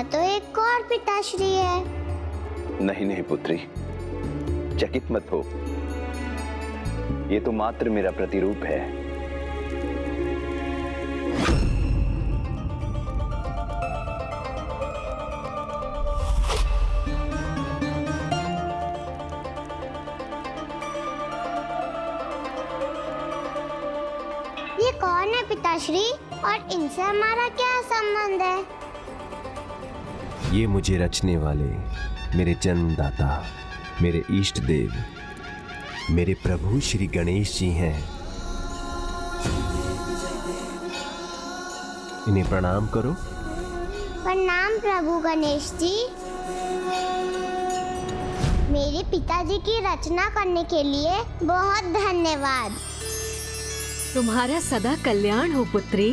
यहाँ तो एक और पिताश्री है। नहीं नहीं पुत्री, चकित मत हो, ये तो मात्र मेरा प्रतिरूप है। ये कौन है पिताश्री, और इनसे हमारा क्या संबंध है? ये मुझे रचने वाले मेरे जन्मदाता, मेरे इष्ट देव, मेरे प्रभु श्री गणेश जी हैं। इन्हें प्रणाम करो। प्रणाम प्रभु गणेश जी। मेरे पिताजी की रचना करने के लिए बहुत धन्यवाद। तुम्हारा सदा कल्याण हो पुत्री।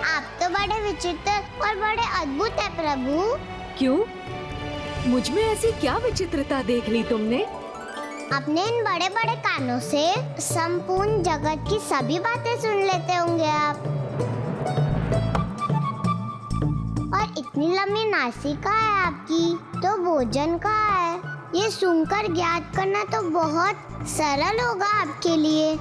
आप तो बड़े विचित्र और बड़े अद्भुत है प्रभु। क्यों? मुझ में ऐसी क्या विचित्रता देख ली तुमने? अपने इन बड़े बड़े कानों से संपूर्ण जगत की सभी बातें सुन लेते होंगे आप। और इतनी लंबी नासिका है आपकी, तो भोजन कहाँ है? ये सुनकर ज्ञात करना तो बहुत सरल होगा आपके लिए।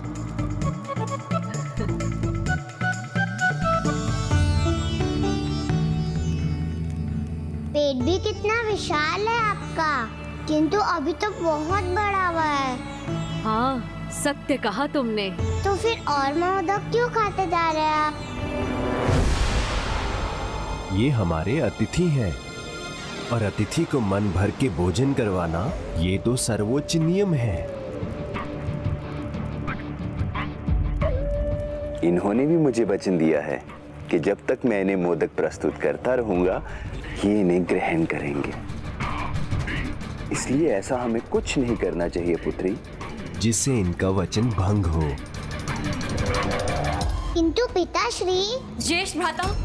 पेट भी कितना विशाल है आपका, किंतु अभी तो बहुत बड़ा हुआ है। हाँ, सत्य कहा तुमने। तो फिर और मोदक क्यों खाते जा रहे हैं आप? ये हमारे अतिथि हैं, और अतिथि को मन भर के भोजन करवाना ये तो सर्वोच्च नियम है। इन्होंने भी मुझे वचन दिया है कि जब तक मैं इन्हें मोदक प्रस्तुत करता रहूंगा, ये इन्हें ग्रहण करेंगे। इसलिए ऐसा हमें कुछ नहीं करना चाहिए पुत्री, जिससे इनका वचन भंग हो। किंतु पिताश्री। ज्येष्ठ भ्राता,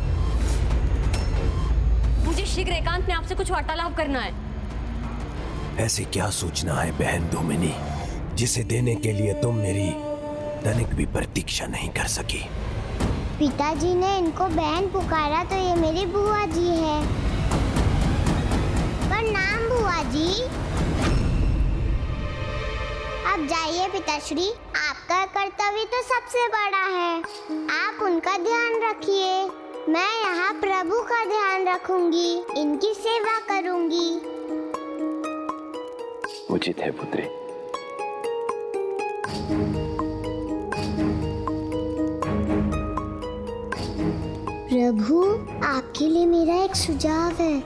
मुझे शीघ्र एकांत में आपसे कुछ वार्तालाप करना है। ऐसी क्या सूचना है बहन धूमिनी, जिसे देने के लिए तुम मेरी तनिक भी प्रतीक्षा नहीं कर सकी? पिताजी ने इनको बहन पुकारा तो ये मेरी बुआ जी है। प्रणाम बुआ जी। अब जाइए पिताश्री, आपका कर्तव्य तो सबसे बड़ा है। आप उनका ध्यान रखिए, मैं यहाँ प्रभु का ध्यान रखूंगी, इनकी सेवा करूंगी। उचित है पुत्री। प्रभु, आपके लिए मेरा एक सुझाव है।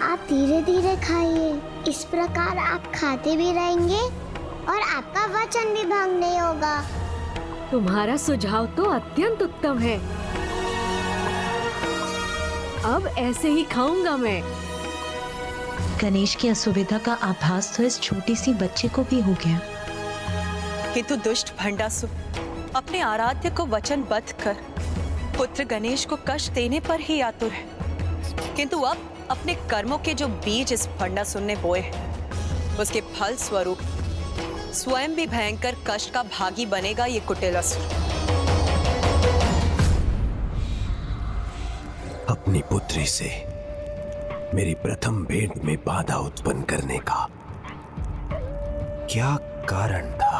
आप धीरे धीरे खाइए, इस प्रकार आप खाते भी रहेंगे और आपका वचन भी भंग नहीं होगा। तुम्हारा सुझाव तो अत्यंत उत्तम है। अब ऐसे ही खाऊंगा मैं। गणेश की असुविधा का आभास तो इस छोटी सी बच्चे को भी हो गया। किंतु दुष्ट भंडासुर अपने आराध्य को वचनबद्ध कर पुत्र गणेश को कष्ट देने पर ही आतुर है, किंतु अब अपने कर्मों के जो बीज इस भंडासुर ने बोए हैं, उसके फल स्वरूप स्वयं भी भयंकर कष्ट का भागी बनेगा ये कुटिल असुर। अपनी पुत्री से मेरी प्रथम भेंट में बाधा उत्पन्न करने का क्या कारण था?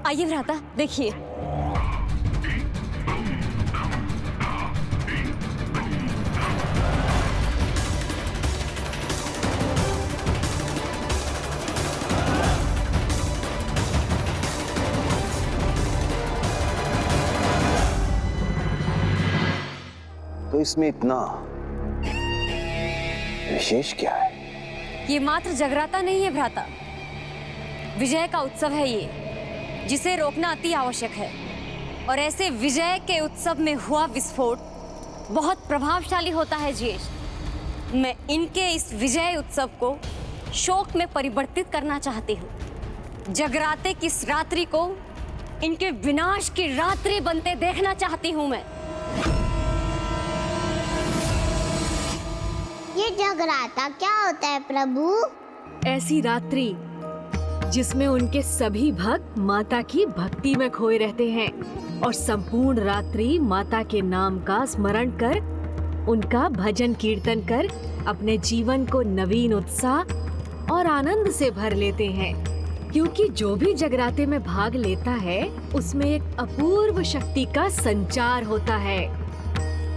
आइए भ्राता, देखिए। तो इसमें इतना विशेष क्या है? ये मात्र जगराता नहीं है भ्राता, विजय का उत्सव है ये, जिसे रोकना अति आवश्यक है। और ऐसे विजय के उत्सव में हुआ विस्फोट बहुत प्रभावशाली होता है ज्येष्ठ। मैं इनके इस विजय उत्सव को शोक में परिवर्तित करना चाहती हूँ। जगराते की इस रात्रि को इनके विनाश की रात्रि बनते देखना चाहती हूँ मैं। ये जगराता क्या होता है प्रभु? ऐसी रात्रि जिसमें उनके सभी भक्त माता की भक्ति में खोए रहते हैं और संपूर्ण रात्रि माता के नाम का स्मरण कर, उनका भजन कीर्तन कर अपने जीवन को नवीन उत्साह और आनंद से भर लेते हैं। क्योंकि जो भी जगराते में भाग लेता है उसमें एक अपूर्व शक्ति का संचार होता है।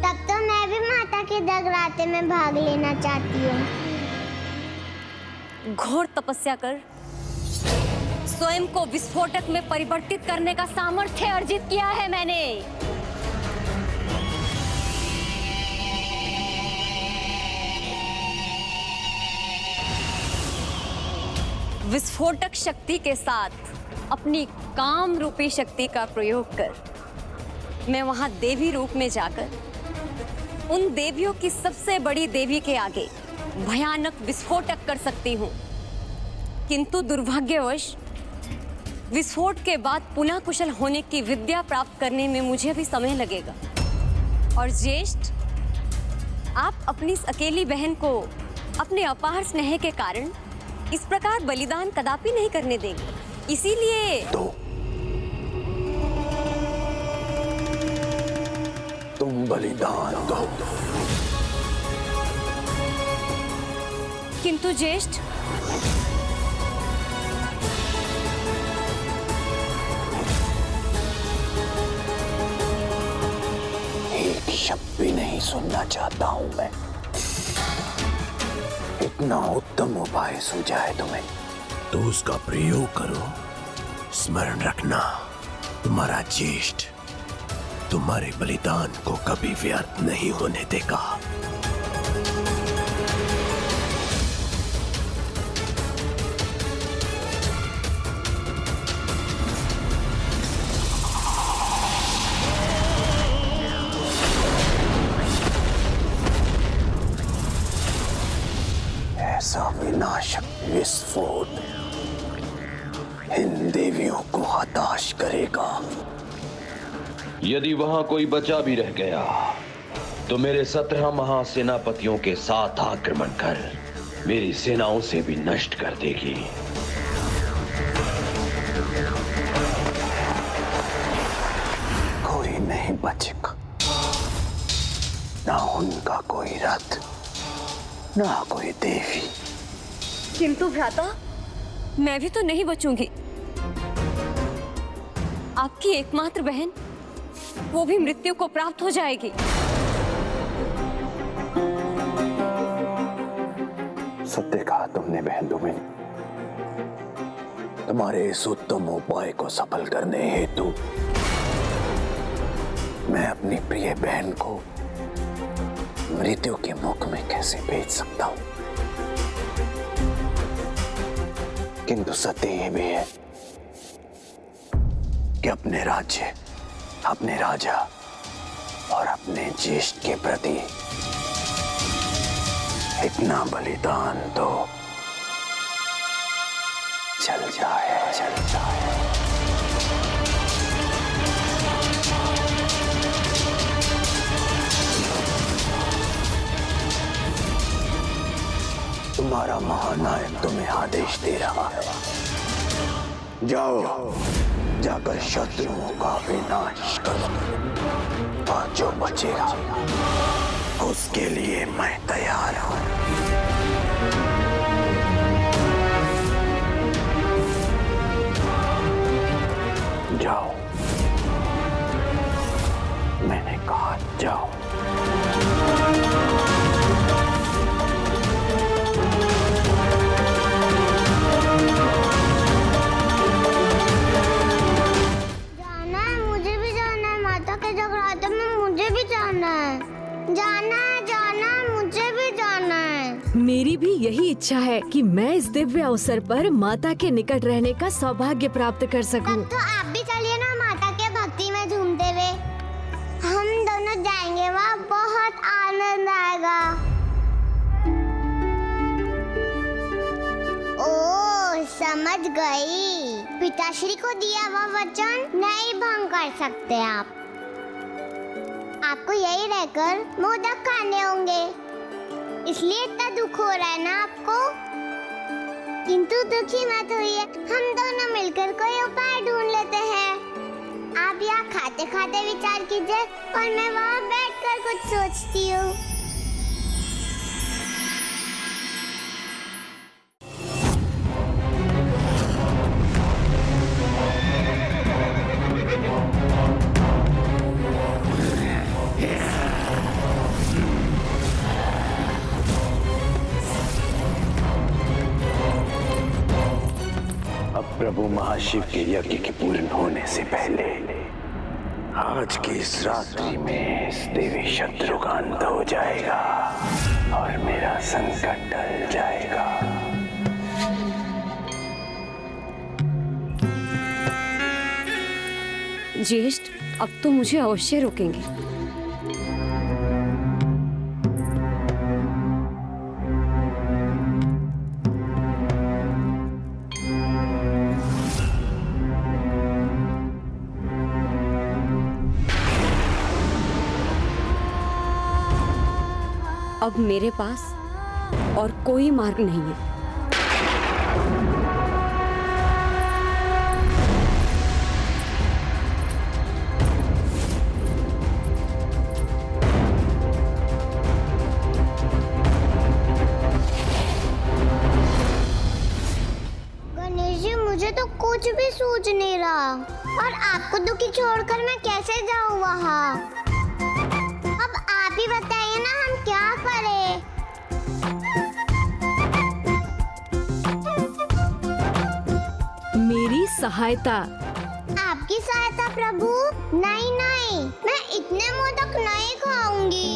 तब तो मैं भी माता के जगराते में भाग लेना चाहती हूँ। घोर तपस्या कर स्वयं को विस्फोटक में परिवर्तित करने का सामर्थ्य अर्जित किया है मैंने। विस्फोटक शक्ति के साथ अपनी काम रूपी शक्ति का प्रयोग कर मैं वहां देवी रूप में जाकर उन देवियों की सबसे बड़ी देवी के आगे भयानक विस्फोटक कर सकती हूँ। किंतु दुर्भाग्यवश विस्फोट के बाद पुनः कुशल होने की विद्या प्राप्त करने में मुझे भी समय लगेगा। और ज्येष्ठ, आप अपनी इस अकेली बहन को अपने अपार स्नेह के कारण इस प्रकार बलिदान कदापि नहीं करने देंगे। इसीलिए तुम बलिदान दो। किंतु ज्येष्ठ, एक शब्द भी नहीं सुनना चाहता हूं मैं। इतना उत्तम उपाय सूझा है तुम्हें तो उसका प्रयोग करो। स्मरण रखना, तुम्हारा ज्येष्ठ तुम्हारे बलिदान को कभी व्यर्थ नहीं होने देगा। ऐसा विनाशक विस्फोट इन देवियों को हताश करेगा। यदि वहां कोई बचा भी रह गया तो मेरे 17 महासेनापतियों के साथ आक्रमण कर मेरी सेनाओं से भी नष्ट कर देगी। कोई नहीं बचेगा, ना उनका कोई रथ, ना कोई देवी। किंतु भ्राता, मैं भी तो नहीं बचूंगी। आपकी एकमात्र बहन, वो भी मृत्यु को प्राप्त हो जाएगी। सत्य कहा तुमने बहन तुम्हें। तुम्हारे इस उत्तम उपाय को सफल करने हेतु मैं अपनी प्रिय बहन को मृत्यु के मुख में कैसे भेज सकता हूं। किंतु सत्य यह भी है कि अपने राज्य, अपने राजा और अपने ज्येष्ठ के प्रति इतना बलिदान तो चल जाए। तुम्हारा महानायक तुम्हें आदेश दे रहा है। जाओ, जाकर शत्रुओं का विनाश करो और जो बचेगा उसके लिए मैं तैयार हूं। जाओ, मैंने कहा जाओ। मेरी भी यही इच्छा है कि मैं इस दिव्य अवसर पर माता के निकट रहने का सौभाग्य प्राप्त कर सकूं। तब तो आप भी चलिए ना माता के भक्ति में झूमते हुए। हम दोनों जाएंगे, वहाँ बहुत आनंद आएगा। ओ, समझ गई। पिताश्री को दिया हुआ वचन नहीं भंग कर सकते आप। आपको यही रहकर मोदक खाने होंगे, इसलिए इतना दुख हो रहा है ना आपको। किंतु दुखी मत होइए, हम दोनों मिलकर कोई उपाय ढूंढ लेते हैं। आप यहाँ खाते खाते विचार कीजिए और मैं वहाँ बैठकर कुछ सोचती हूँ। अब प्रभु महाशिव के यज्ञ के पूर्ण होने से पहले आज की इस रात्रि में इस देवी शत्रु का अंत हो जाएगा और मेरा संकट टल जाएगा। ज्येष्ठ, अब तो मुझे अवश्य रोकेंगे। अब मेरे पास और कोई मार्ग नहीं है। गणेश जी, मुझे तो कुछ भी सूझ नहीं रहा और आपको दुखी छोड़कर मैं कैसे जाऊँ वहाँ? अब आप ही बताइए ना, हम क्या करें? मेरी सहायता। आपकी सहायता प्रभु? नहीं नहीं, मैं इतने मोदक नहीं खाऊंगी,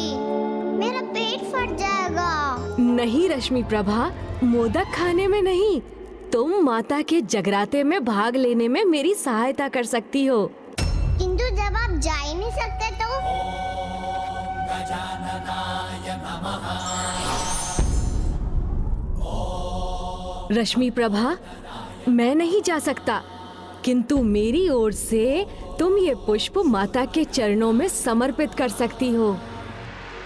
मेरा पेट फट जाएगा। नहीं रश्मि प्रभा, मोदक खाने में नहीं, तुम माता के जगराते में भाग लेने में मेरी सहायता कर सकती हो। किंतु जब आप जा ही नहीं सकते तो? रश्मि प्रभा, मैं नहीं जा सकता, किंतु मेरी ओर से तुम ये पुष्प माता के चरणों में समर्पित कर सकती हो।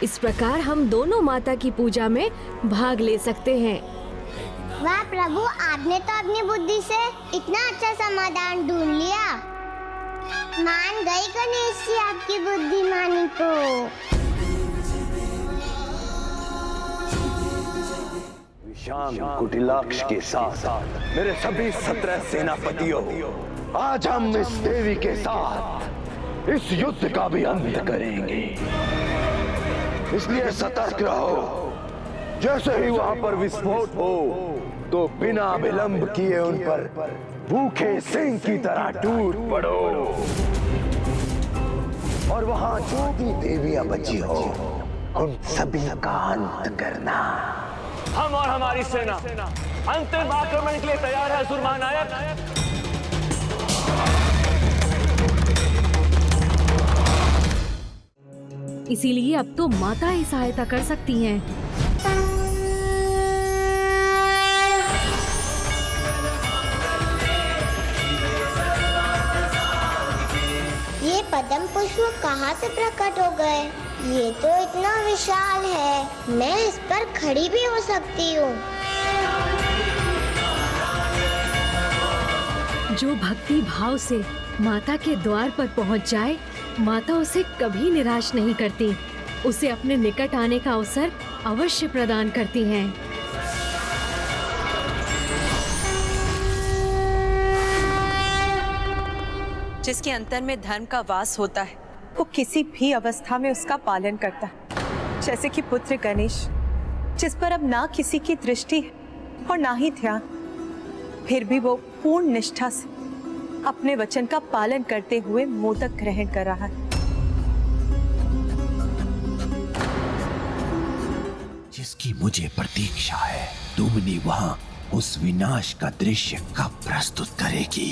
इस प्रकार हम दोनों माता की पूजा में भाग ले सकते हैं। वाह प्रभु, आपने तो अपनी बुद्धि से इतना अच्छा समाधान ढूंढ लिया। मान गई गणेश जी आपकी बुद्धिमानी को। विशाम कुटिलाक्ष के साथ मेरे सभी 17 सेनापतियों, आज हम इस देवी के साथ इस युद्ध का भी अंत करेंगे। इसलिए सतर्क रहो। जैसे ही वहां पर विस्फोट हो तो बिना विलंब किए उन पर भूखे सिंह की तरह टूट पड़ो और वहां जो भी देवियां बची हो उन सभी का अंत करना। हम और हमारी सेना अंतिम आक्रमण के लिए तैयार है सुरमा नायक। इसीलिए अब तो माता ही सहायता कर सकती हैं। ये पद्म पुष्प कहाँ से प्रकट हो गए? ये तो इतना विशाल है, मैं इस पर खड़ी भी हो सकती हूँ। जो भक्ति भाव से माता के द्वार पर पहुंच जाए, माता उसे कभी निराश नहीं करती, उसे अपने निकट आने का अवसर अवश्य प्रदान करती हैं। जिसके अंतर में धर्म का वास होता है वो किसी भी अवस्था में उसका पालन करता है। जैसे कि पुत्र गणेश, जिस पर अब ना किसी की दृष्टि है और ना ही ध्यान, फिर भी वो पूर्ण निष्ठा से अपने वचन का पालन करते हुए मोदक ग्रहण कर रहा है। जिसकी मुझे प्रतीक्षा है, तुमने वहां उस विनाश का दृश्य कब प्रस्तुत करेगी?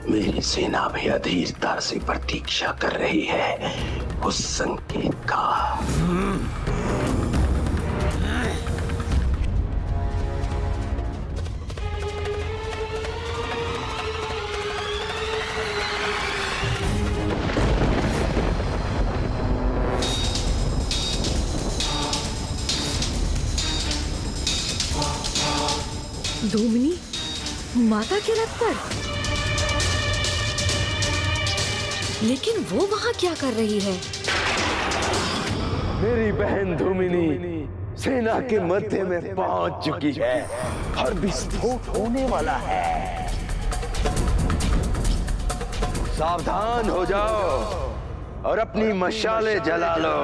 मेरी सेना भी अधीरता से प्रतीक्षा कर रही है उस संकेत का। धूमिनी माता के रथ पर? लेकिन वो वहां क्या कर रही है? मेरी बहन धूमिनी सेना के मध्य में पहुंच चुकी है और विस्फोट होने वाला है। सावधान हो जाओ और अपनी मशाले जला लो।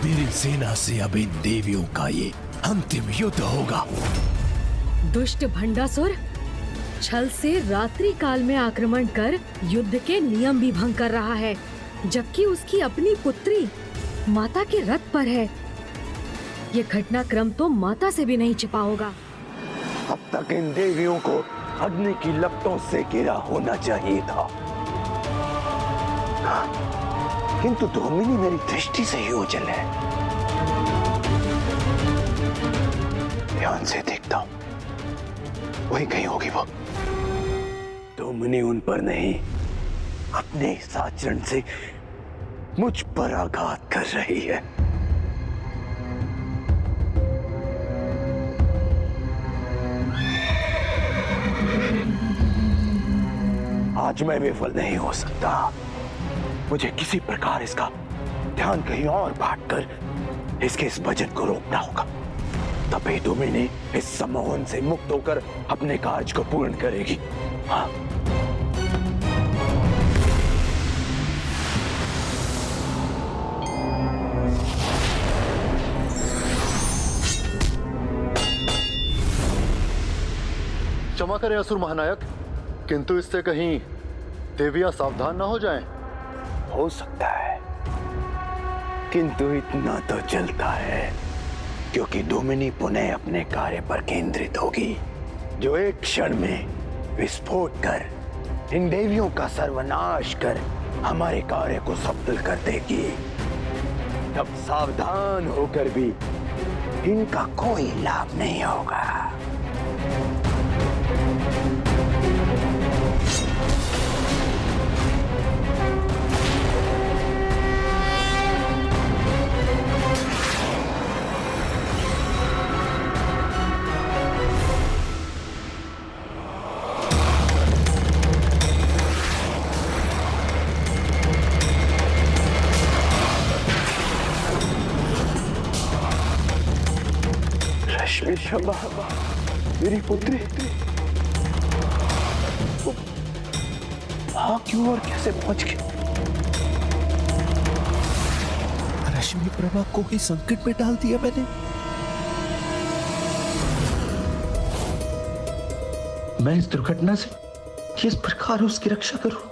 मेरी सेना से अब इन देवियों का ये अंतिम युद्ध होगा। दुष्ट भंडासुर छल से रात्रि काल में आक्रमण कर युद्ध के नियम भी भंग कर रहा है, जबकि उसकी अपनी पुत्री माता के रथ पर है। ये घटनाक्रम तो माता से भी नहीं छिपा होगा। अब तक इन देवियों को अग्नि की लपटों से घिरा होना चाहिए था, किंतु धूमिनी मेरी दृष्टि से ही ओझल है। ध्यान से देखता हूं, वही कहीं होगी वो। धूमिनी उन पर नहीं, अपने इस आचरण से मुझ पर आघात कर रही है। आज मैं विफल नहीं हो सकता। मुझे किसी प्रकार इसका ध्यान कहीं और बांटकर इसके इस भजन को रोकना होगा। तभी धूमिनी इस सम्मोहन से मुक्त होकर अपने कार्य को पूर्ण करेगी। हाँ। क्षमा करें असुर महानायक, किंतु इससे कहीं देवियां सावधान ना हो जाएं। हो सकता है, किंतु इतना तो चलता है, क्योंकि धूमिनी पुनः अपने कार्य पर केंद्रित होगी, जो एक क्षण में विस्फोट कर इन देवियों का सर्वनाश कर हमारे कार्य को सफल कर देगी। तब सावधान होकर भी इनका कोई लाभ नहीं होगा। रश्मि मेरी पुत्री हाँ क्यों और कैसे पहुंच गई? रश्मि प्रभा को ही संकट में डाल दिया मैंने। मैं इस दुर्घटना से किस प्रकार उसकी रक्षा करूं?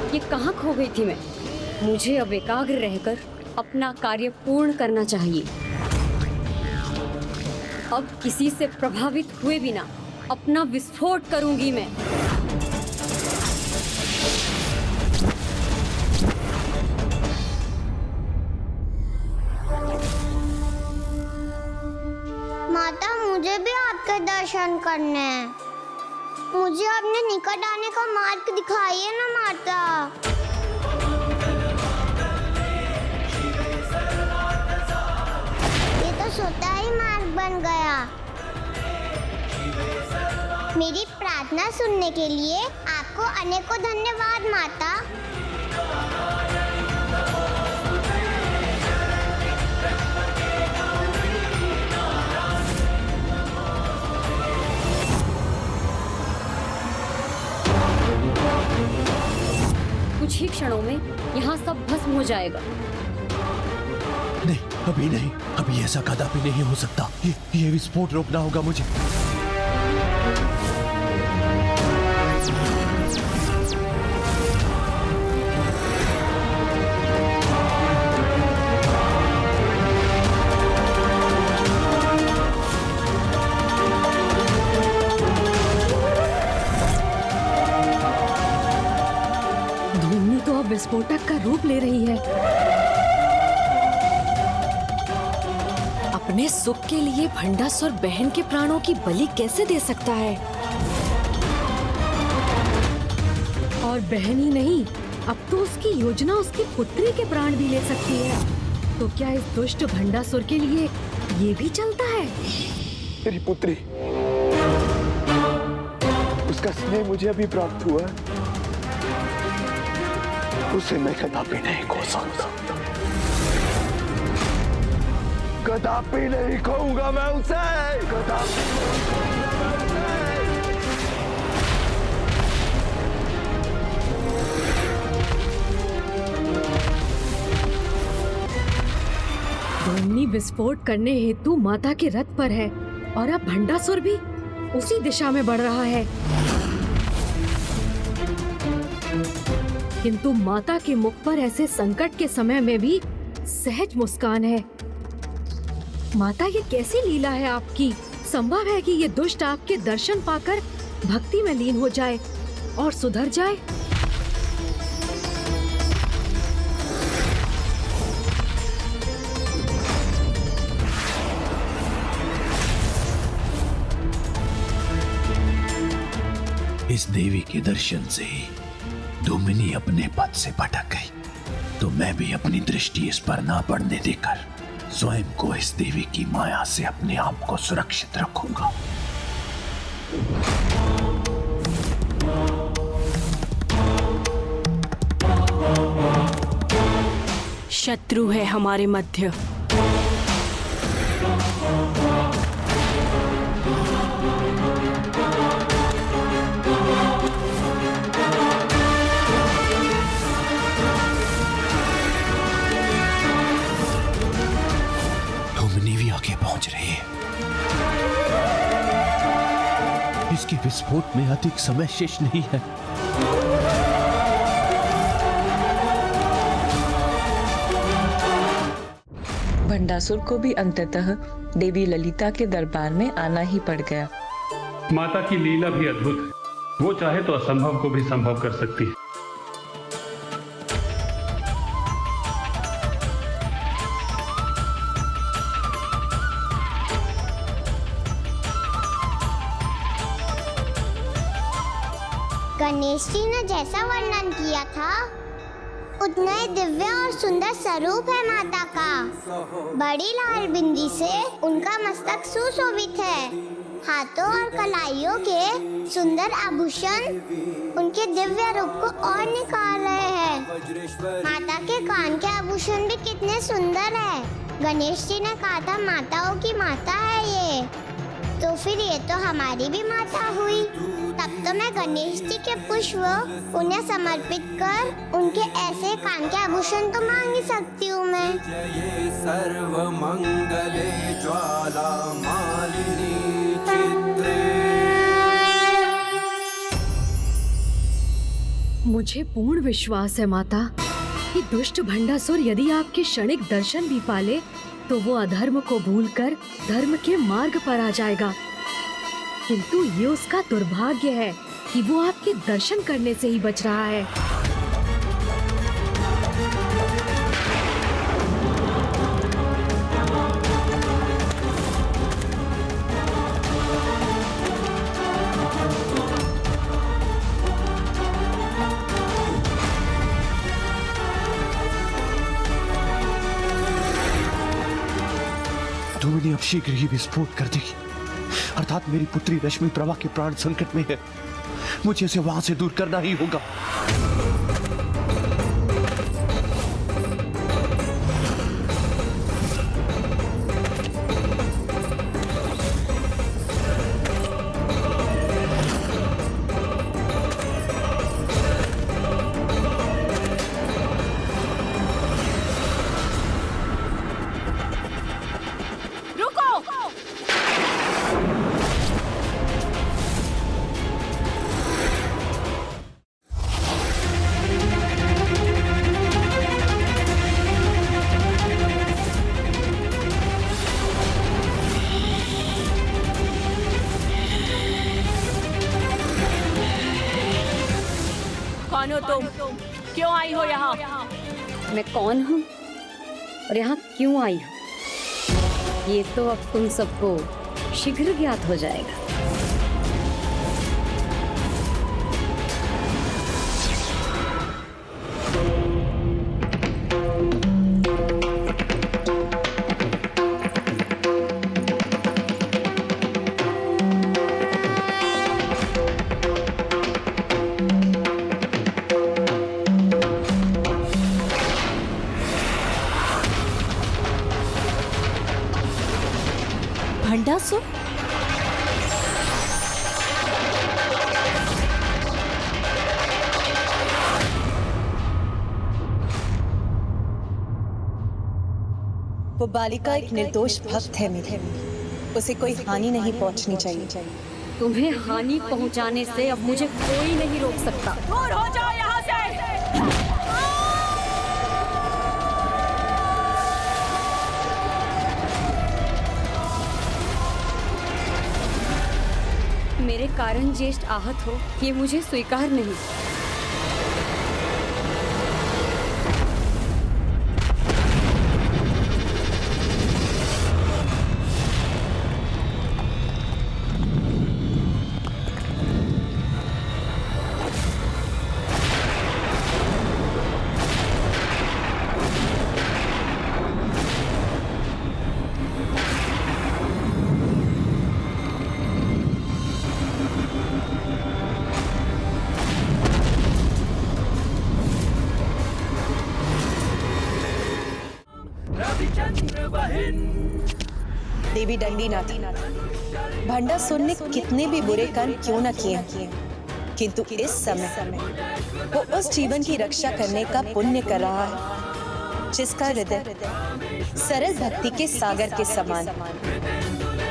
ये कहाँ खो गई थी मैं? मुझे अब एकाग्र रहकर अपना कार्य पूर्ण करना चाहिए। अब किसी से प्रभावित हुए बिना अपना विस्फोट करूंगी मैं। माता, मुझे भी आपके दर्शन करने हैं। मुझे अपने निकट आने का मार्ग दिखाइए ना माता। ये तो स्वतः ही मार्ग बन गया। मेरी प्रार्थना सुनने के लिए आपको अनेकों धन्यवाद माता। कुछ ही क्षणों में यहाँ सब भस्म हो जाएगा। नहीं, अभी नहीं, अभी ऐसा कदापि नहीं हो सकता। ये विस्फोट रोकना होगा मुझे। रूप ले रही है। अपने सुख के लिए भंडासुर बहन के प्राणों की बलि कैसे दे सकता है? और बहन ही नहीं, अब तो उसकी योजना उसकी पुत्री के प्राण भी ले सकती है। तो क्या इस दुष्ट भंडासुर के लिए ये भी चलता है? मेरी पुत्री, उसका स्नेह मुझे अभी प्राप्त हुआ है, उसे मैं कदापि नहीं खो सकता, कदापि नहीं खोऊंगा मैं उसे, कदापि। डोमनी विस्फोट करने हेतु माता के रथ पर है और अब भंडासुर भी उसी दिशा में बढ़ रहा है। किंतु माता के मुख पर ऐसे संकट के समय में भी सहज मुस्कान है। माता, ये कैसी लीला है आपकी? संभव है कि ये दुष्ट आपके दर्शन पाकर भक्ति में लीन हो जाए और सुधर जाए? इस देवी के दर्शन से ही डोमिनी अपने पद से भटक गई, तो मैं भी अपनी दृष्टि इस पर ना पड़ने देकर स्वयं को इस देवी की माया से अपने आप को सुरक्षित रखूंगा। शत्रु है हमारे मध्य। आगे पहुंच रही है। इसके विस्फोट में अधिक समय शेष नहीं है। भंडासुर को भी अंततः देवी ललिता के दरबार में आना ही पड़ गया। माता की लीला भी अद्भुत है। वो चाहे तो असंभव को भी संभव कर सकती है। गणेश जी ने जैसा वर्णन किया था उतना ही दिव्य और सुंदर स्वरूप है माता का। बड़ी लाल बिंदी से उनका मस्तक सुशोभित है। हाथों और कलाइयों के सुंदर आभूषण उनके दिव्य रूप को और निखार रहे हैं। माता के कान के आभूषण भी कितने सुंदर है। गणेश जी ने कहा था माताओं की माता है ये, तो फिर ये तो हमारी भी माता हुई। तब तो मैं गणेश जी के पुष्प उन्हें समर्पित कर उनके ऐसे कान के आभूषण तो मांग ही सकती हूँ मैं। सर्व मंगले ज्वाला मालिनी चित्रे। मुझे पूर्ण विश्वास है माता कि दुष्ट भंडासुर यदि आपके क्षणिक दर्शन भी पाले तो वो अधर्म को भूलकर धर्म के मार्ग पर आ जाएगा। किंतु ये उसका दुर्भाग्य है कि वो आपके दर्शन करने से ही बच रहा है। डोमिनी अब शीघ्र ही विस्फोट कर देगी, अर्थात मेरी पुत्री रश्मि प्रभा के प्राण संकट में है। मुझे इसे वहां से दूर करना ही होगा। मैं कौन हूँ और यहाँ क्यों आई हूँ, ये तो अब तुम सबको शीघ्र ज्ञात हो जाएगा। भंडासुर? वो बालिका एक निर्दोष भक्त है मेरे, उसे कोई हानि नहीं पहुंचनी चाहिए। तुम्हें हानि पहुंचाने से अब मुझे कोई नहीं रोक सकता। दूर हो जाओ यहाँ से। मेरे कारण ज्येष्ठ आहत हो, ये मुझे स्वीकार नहीं। देवी दंडीनाथ, भंडासुर ने कितने भी बुरे कर्म क्यों न किए, किंतु इस समय वो उस जीवन की रक्षा करने का पुण्य कर रहा है जिसका हृदय सरल भक्ति के सागर के समान।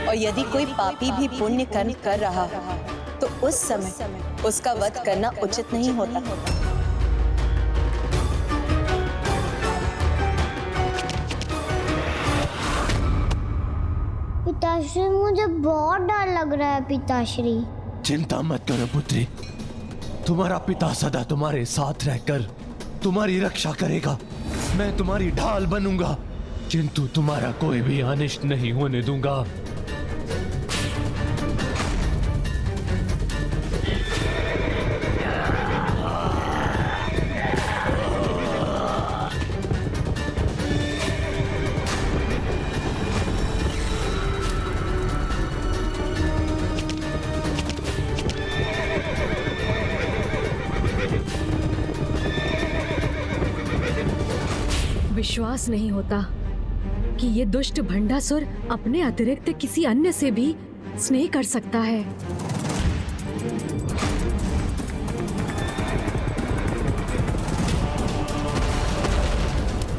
और यदि कोई पापी भी पुण्य कर्म कर रहा है तो उस समय उसका वध करना उचित नहीं होता। पिताश्री, मुझे बहुत डर लग रहा है पिताश्री। चिंता मत करो पुत्री, तुम्हारा पिता सदा तुम्हारे साथ रहकर तुम्हारी रक्षा करेगा। मैं तुम्हारी ढाल बनूंगा, किंतु तुम्हारा कोई भी अनिष्ट नहीं होने दूंगा। विश्वास नहीं होता कि ये दुष्ट भंडासुर अपने अतिरिक्त किसी अन्य से भी स्नेह कर सकता है।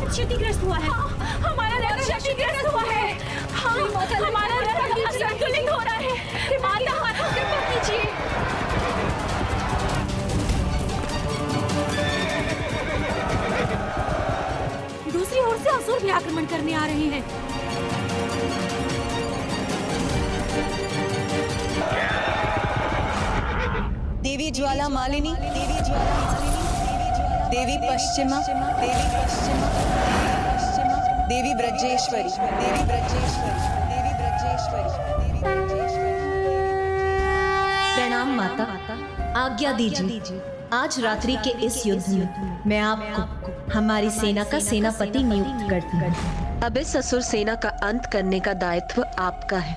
क्षतिग्रस्त हुआ है। हमारा रथ क्षतिग्रस्त हुआ है। हमारा रथ असंतुलित हो रहा है। माता, कृपा कीजिए। दूसरी ओर से असुर भी आक्रमण करने आ रहे हैं। देवी ज्वाला मालिनी, देवी ज्वाला मालिनी, देवी पश्चिमा, देवी पश्चिमा, देवी ब्रजेश्वरी, देवी ब्रजेश्वरी, देवी ब्रजेश्वरी, देवी ब्रजेश्वरी। प्रणाम माता, आज्ञा दीजिए। आज रात्रि के इस युद्ध में मैं आपको हमारी सेना का सेनापति नियुक्त करती हूँ। अब इस असुर सेना का अंत करने का दायित्व आपका है।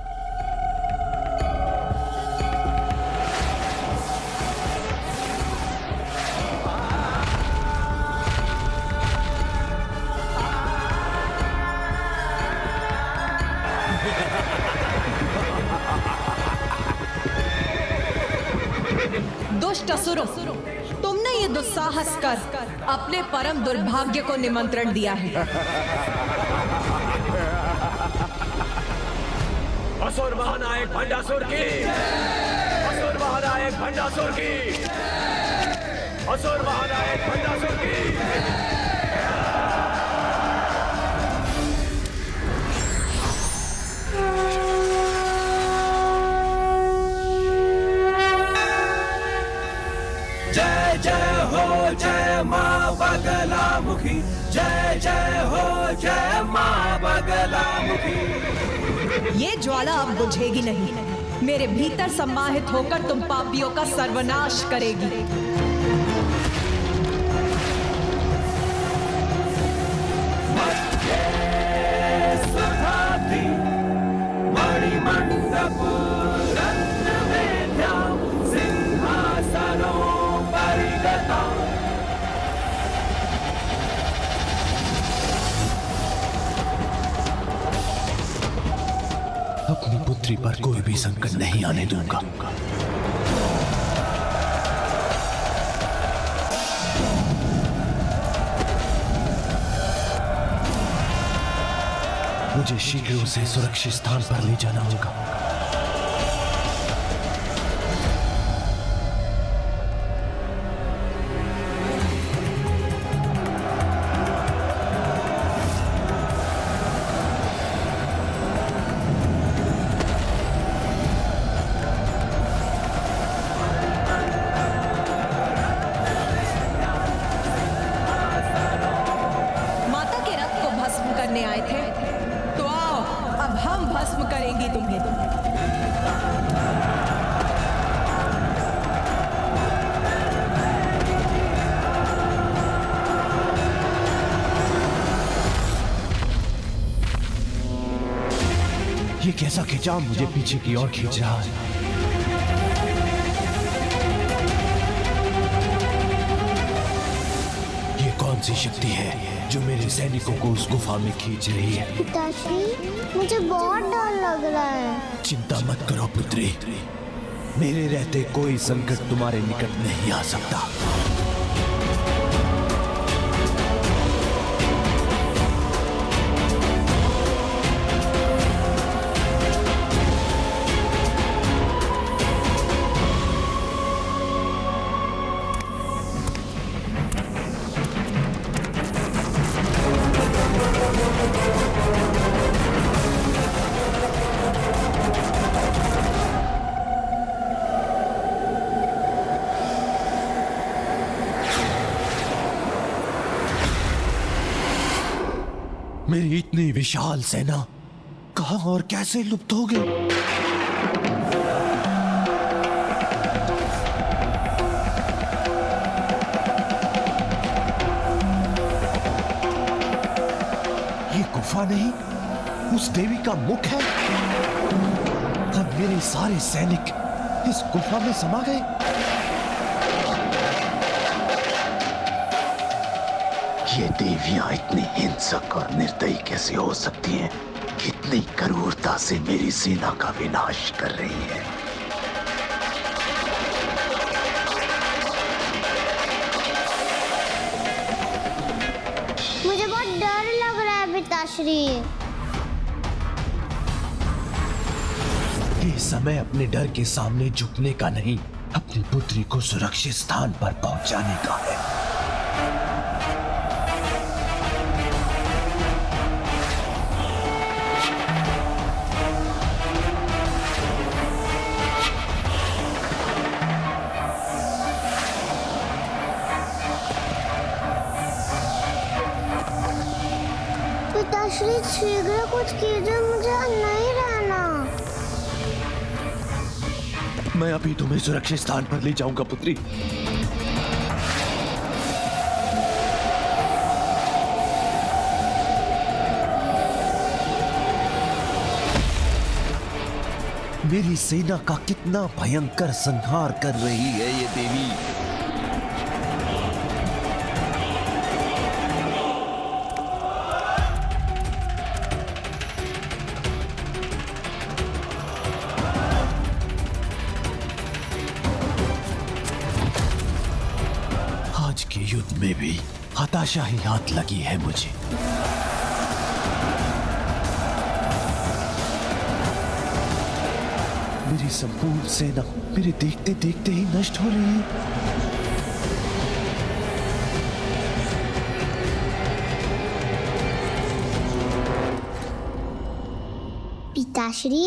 दुष्ट असुरों, तुमने ये दुस्साहस कर अपने परम दुर्भाग्य को निमंत्रण दिया है। असुर महानायक भंडासुर की, असुर महानायक भंडासुर की, असुर महानायक भंडासुर की। जय जय हो जय मां बगलामुखी, जय जय हो जय माँ बगलामुखी। ये ज्वाला अब बुझेगी नहीं। मेरे भीतर सम्माहित होकर तुम पापियों का सर्वनाश करेगी। मणिमंडप रत्न वेद्या सिंहासनो परिगता। अपनी पुत्री पर कोई भी संकट नहीं आने दूंगा। मुझे शीघ्र उसे सुरक्षित स्थान पर ले जाना होगा। माता के रथ को भस्म करने आए थे तो आओ, अब हम भस्म करेंगे तुम्हें। ये कैसा खिंचाव मुझे पीछे की ओर खींच रहा है? ये कौन सी शक्ति है जो मेरे सैनिकों को उस गुफा में खींच रही है? पिताश्री, मुझे बहुत डर लग रहा है। चिंता मत करो पुत्री, मेरे रहते कोई संकट तुम्हारे निकट नहीं आ सकता। मेरी इतनी विशाल सेना कहां और कैसे लुप्त हो गई? ये गुफा नहीं, उस देवी का मुख है। अब मेरे सारे सैनिक इस गुफा में समा गए। ये देवियां इतनी हिंसक और निर्दयी कैसे हो सकती हैं? कितनी क्रूरता से मेरी सेना का विनाश कर रही हैं। मुझे बहुत डर लग रहा है पिताश्री। ये समय अपने डर के सामने झुकने का नहीं, अपनी पुत्री को सुरक्षित स्थान पर पहुंचाने का है। पिताश्री, शीघ्र कुछ कीजिए, मुझे नहीं रहना। मैं अभी तुम्हें सुरक्षित स्थान पर ले जाऊंगा पुत्री। मेरी सेना का कितना भयंकर संहार कर रही है ये देवी। आज के युद्ध में भी हताशा ही हाथ लगी है मुझे। मेरी संपूर्ण सेना मेरे देखते देखते ही नष्ट हो रही है। पिताश्री,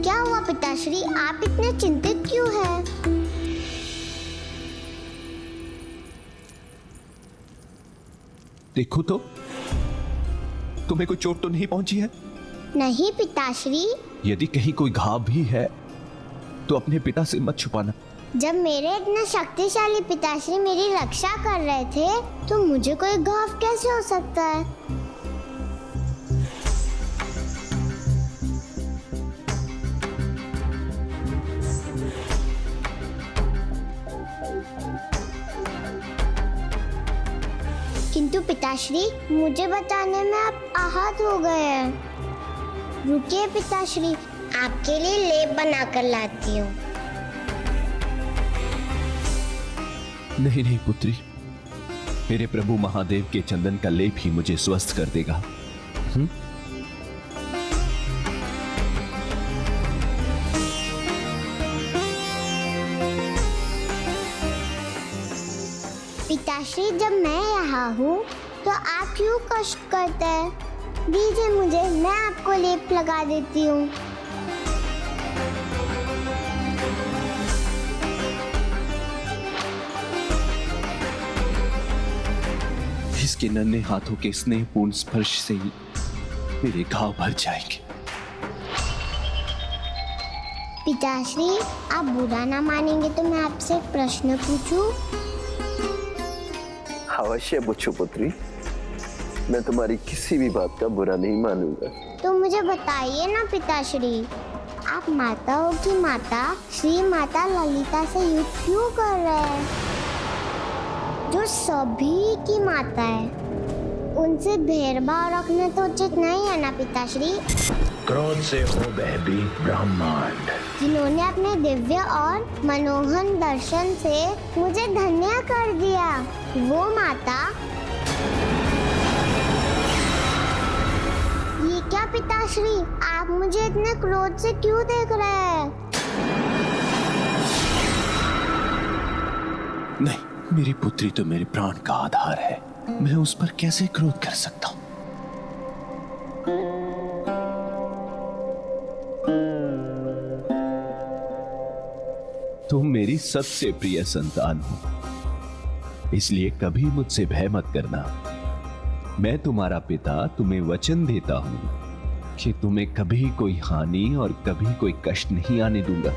क्या हुआ पिताश्री? आप इतने चिंतित क्यों हैं? देखो तो, तुम्हें कोई चोट तो नहीं पहुंची है? नहीं पिताश्री। यदि कहीं कोई घाव भी है तो अपने पिता से मत छुपाना। जब मेरे इतने शक्तिशाली पिताश्री मेरी रक्षा कर रहे थे तो मुझे कोई घाव कैसे हो सकता है? किंतु पिताश्री, मुझे बचाने में आप आहत हो गए हैं। रुकिए पिताश्री, आपके लिए लेप बनाकर लाती हूँ। नहीं नहीं पुत्री, मेरे प्रभु महादेव के चंदन का लेप ही मुझे स्वस्थ कर देगा। पिताश्री, जब मैं यहाँ हूँ तो आप क्यों कष्ट करते हैं? दीजिए मुझे, मैं आपको लेप लगा देती हूँ। इसके नन्हे हाथों के स्नेहपूर्ण स्पर्श से ही मेरे घाव भर जाएंगे। पिताश्री, आप बुरा ना मानेंगे तो मैं आपसे एक प्रश्न पूछूं? अवश्य पूछो पुत्री, मैं तुम्हारी किसी भी बात का बुरा नहीं मानूंगा। तो मुझे बताइए ना पिताश्री, आप माताओं की माता श्री माता ललिता से युद्ध क्यों कर रहे हैं, जो सभी की माता है? उनसे भेदभाव रखना तो उचित नहीं है ना पिताश्री? क्रोध से हो भयभीत ब्रह्मांड, जिन्होंने अपने दिव्य और मनोहर दर्शन से मुझे धन्य कर दिया, वो माता। ये क्या पिताश्री, आप मुझे इतने क्रोध से क्यों देख रहे हैं? नहीं, मेरी पुत्री तो मेरे प्राण का आधार है, मैं उस पर कैसे क्रोध कर सकता हूं? तुम मेरी सबसे प्रिय संतान हो, इसलिए कभी मुझसे भय मत करना। मैं तुम्हारा पिता तुम्हें वचन देता हूं कि तुम्हें कभी कोई हानि और कभी कोई कष्ट नहीं आने दूंगा।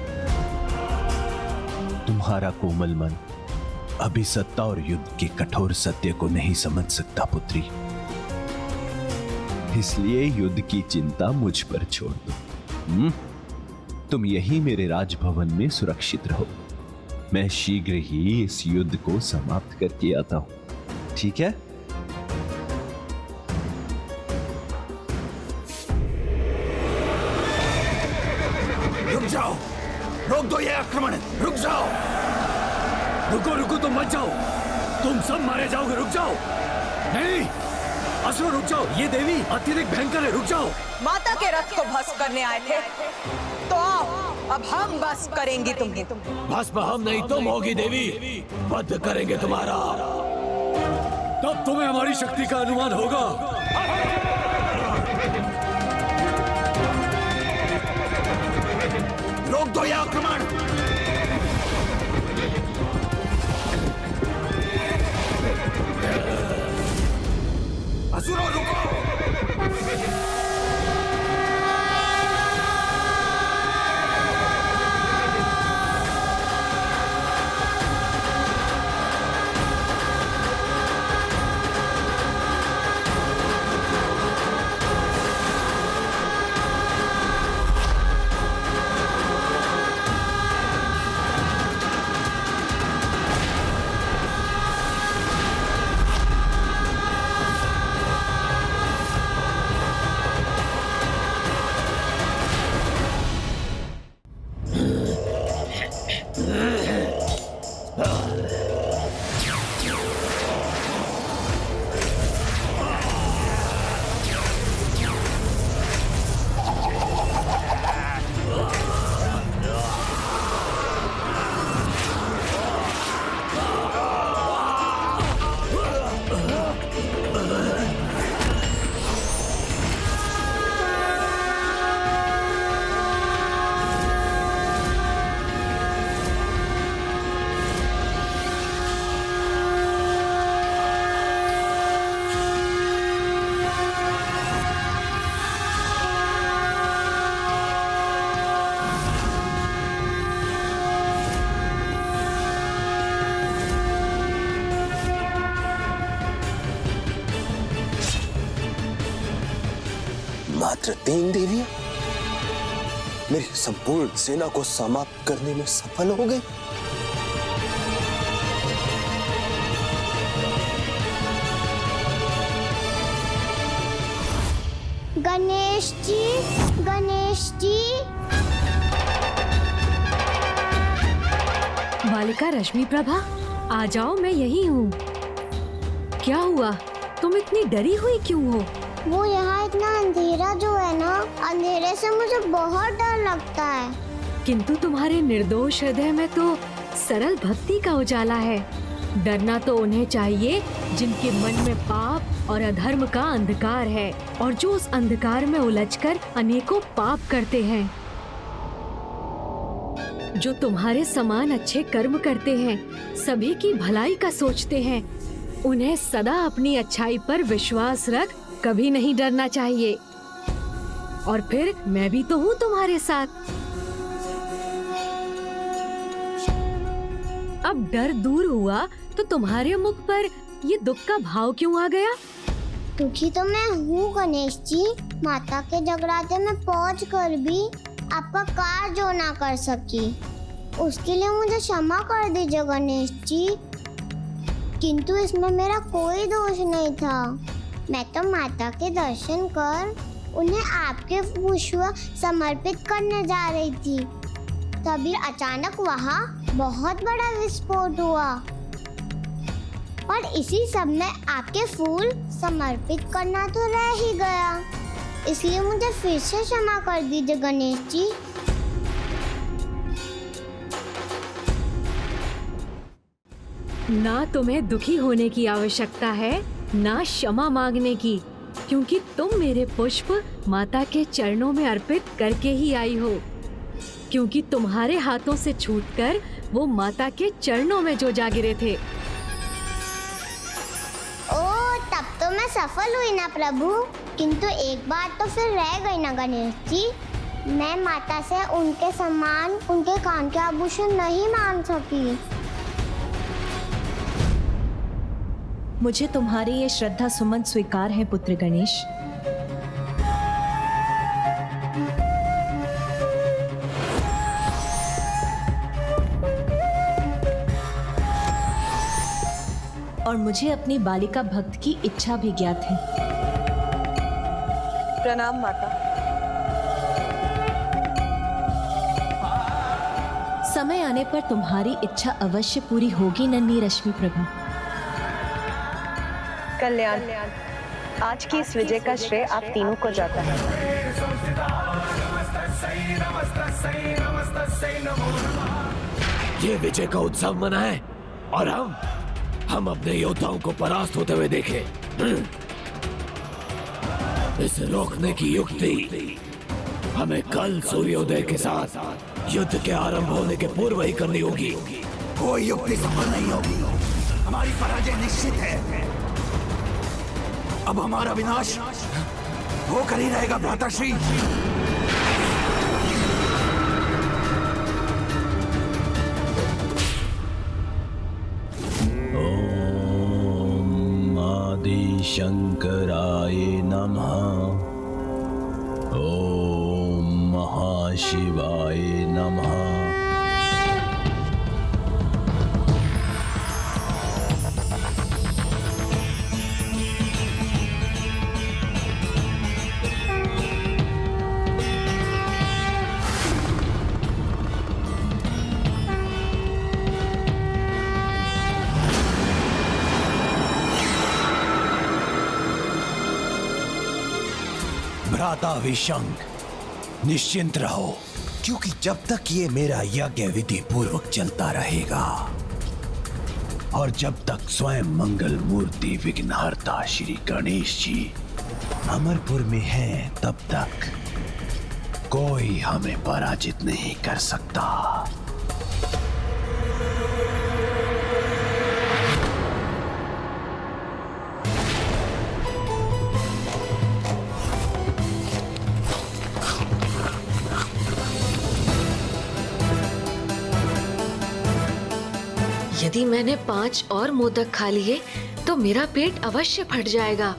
तुम्हारा कोमल मन अभी सत्ता और युद्ध के कठोर सत्य को नहीं समझ सकता पुत्री, इसलिए युद्ध की चिंता मुझ पर छोड़ दो। तुम यही मेरे राजभवन में सुरक्षित रहो, मैं शीघ्र ही इस युद्ध को समाप्त करके आता हूं, ठीक है? रुक जाओ, रोक दो ये आक्रमण, रुक जाओ। रुको रुको, तुम मत जाओ, तुम सब मारे जाओगे, रुक जाओ। नहीं असुर, रुक जाओ, ये देवी अत्यधिक भयंकर है, रुक जाओ। माता के रथ को भस्म करने आए थे तो आओ, अब हम बस करेंगे तुम्हें। भस्म हम नहीं तुम होगी देवी, वध करेंगे तुम्हारा, तब तुम्हें हमारी शक्ति का अनुमान होगा। रोक दो यह आक्रमण। असुरों रुको। मात्र 3 देवियां मेरी संपूर्ण सेना को समाप्त करने में सफल हो गई। गणेश जी, गणेश जी। बालिका रश्मि प्रभा, आ जाओ, मैं यही हूँ। क्या हुआ? तुम इतनी डरी हुई क्यों हो? वो यहाँ इतना अंधेरा जो है ना, अंधेरे से मुझे बहुत डर लगता है। किंतु तुम्हारे निर्दोष हृदय में तो सरल भक्ति का उजाला है। डरना तो उन्हें चाहिए जिनके मन में पाप और अधर्म का अंधकार है और जो उस अंधकार में उलझकर अनेकों पाप करते हैं। जो तुम्हारे समान अच्छे कर्म करते हैं, सभी की भलाई का सोचते हैं, उन्हें सदा अपनी अच्छाई पर विश्वास रख कभी नहीं डरना चाहिए। और फिर मैं भी तो हूँ तुम्हारे साथ। अब डर दूर हुआ तो तुम्हारे मुख पर ये दुख का भाव क्यों आ गया? दुखी तो मैं हूँ गणेश जी। माता के जगराते में पहुँच कर भी आपका कार्य जो ना कर सकी, उसके लिए मुझे क्षमा कर दीजिए गणेश जी। किंतु इसमें मेरा कोई दोष नहीं था। मैं तो माता के दर्शन कर उन्हें आपके पुष्प समर्पित करने जा रही थी। तभी अचानक वहाँ बहुत बड़ा विस्फोट हुआ और इसी सब में आपके फूल समर्पित करना तो रह ही गया। इसलिए मुझे फिर से क्षमा कर दीजिए गणेश जी। ना तुम्हें दुखी होने की आवश्यकता है, ना क्षमा मांगने की, क्योंकि तुम मेरे पुष्प माता के चरणों में अर्पित करके ही आई हो। क्योंकि तुम्हारे हाथों से छूटकर वो माता के चरणों में जो जा गिरे थे। ओ, तब तो मैं सफल हुई ना प्रभु। किंतु एक बात तो फिर रह गई ना गणेश जी। मैं माता से उनके समान उनके कान के आभूषण नहीं मांग सकी। मुझे तुम्हारी ये श्रद्धा सुमन स्वीकार है पुत्र गणेश। और मुझे अपनी बालिका भक्त की इच्छा भी ज्ञात है। प्रणाम माता। समय आने पर तुम्हारी इच्छा अवश्य पूरी होगी नन्ही रश्मि प्रभा। कल्याण, आज की इस विजय का श्रेय आप तीनों को जाता है। ये विजय का उत्सव मनाएं और हम अपने योद्धाओं को परास्त होते हुए देखें। इसे रोकने की युक्ति हमें कल सूर्योदय के साथ युद्ध के आरंभ होने के पूर्व ही करनी होगी। कोई युक्ति सफल नहीं होगी। हमारी पराजय निश्चित है। अब हमारा विनाश होकर ही रहेगा भ्राताश्री। ओम आदि शंकराय नमः। ओम महाशिवाय नमः। भ्राता विशंक, निश्चिंत रहो, क्योंकि जब तक ये मेरा यज्ञ विधि पूर्वक चलता रहेगा और जब तक स्वयं मंगल मूर्ति विघ्नहर्ता श्री गणेश जी अमरपुर में हैं, तब तक कोई हमें पराजित नहीं कर सकता। यदि मैंने 5 और मोदक खा लिए तो मेरा पेट अवश्य फट जाएगा।